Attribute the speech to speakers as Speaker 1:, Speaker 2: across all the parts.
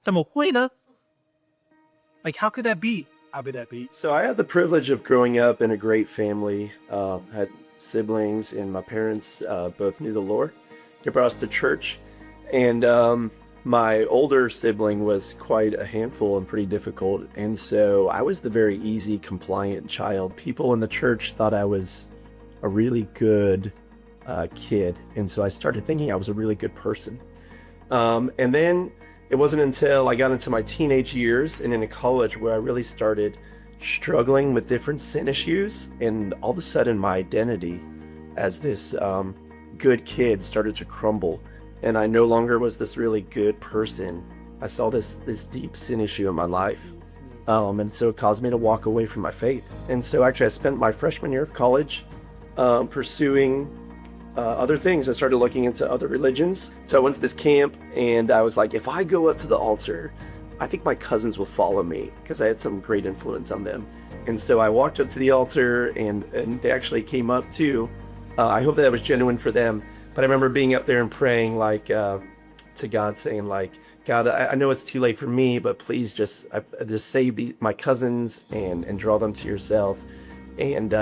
Speaker 1: 怎么会呢? Like, how could that be? How could that be?
Speaker 2: So I had the privilege of growing up in a great family. Had siblings, and my parents both knew the Lord. They brought us to church, and my older sibling was quite a handful and pretty difficult. And so I was the very easy, compliant child. People in the church thought I was a really good kid, and so I started thinking I was a really good person. And then it wasn't until I got into my teenage years and into college where I really started struggling with different sin issues, and all of a sudden my identity as this good kid started to crumble, and I no longer was this really good person. I saw this deep sin issue in my life, and so it caused me to walk away from my faith. And so actually I spent my freshman year of college pursuing other things. I started looking into other religions. So I went to this camp, and I was like, if I go up to the altar, I think my cousins will follow me, because I had some great influence on them. And so I walked up to the altar, and they actually came up too. I hope that was genuine for them. But I remember being up there and praying like to God, saying like, God, I know it's too late for me, but please just save my cousins and draw them to yourself. And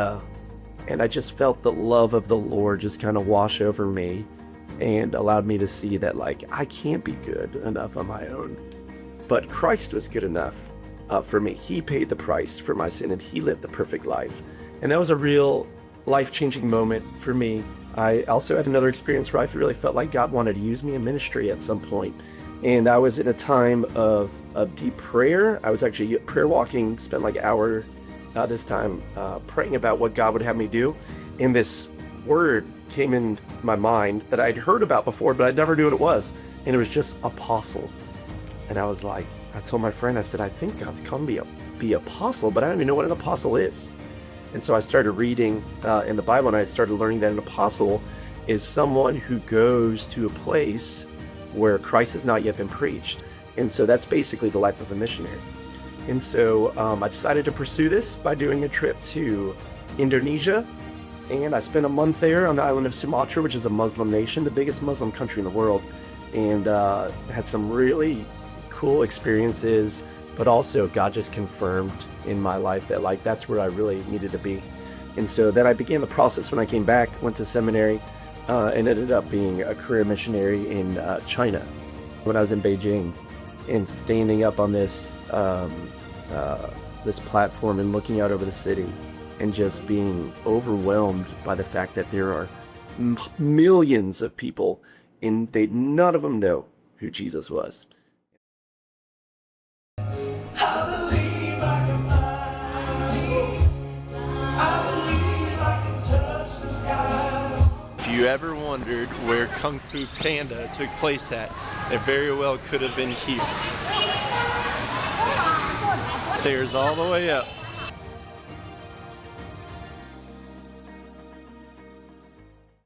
Speaker 2: I just felt the love of the Lord just kind of wash over me, and allowed me to see that like I can't be good enough on my own, but Christ was good enough for me. He paid the price for my sin, and he lived the perfect life. And that was a real life-changing moment for me. I also had another experience where I really felt like God wanted to use me in ministry at some point. And I was in a time of deep prayer. I was actually prayer walking, spent like an hour this time praying about what God would have me do. And this word came in my mind that I'd heard about before, but I never knew what it was. And it was just apostle. And I was like, I told my friend, I said, I think God's called me to be apostle, but I don't even know what an apostle is. And so I started reading in the Bible, and I started learning that an apostle is someone who goes to a place where Christ has not yet been preached. And so that's basically the life of a missionary. And so I decided to pursue this by doing a trip to Indonesia. And I spent a month there on the island of Sumatra, which is a Muslim nation, the biggest Muslim country in the world. And had some really cool experiences, but also God just confirmed in my life that like that's where I really needed to be. And so then I began the process when I came back, went to seminary, and ended up being a career missionary in China when I was in Beijing. And standing up on this this platform and looking out over the city, and just being overwhelmed by the fact that there are millions of people, and none of them know who Jesus was.
Speaker 3: If you ever wondered where Kung Fu Panda took place at, it very well could have been here. Stairs all the way up.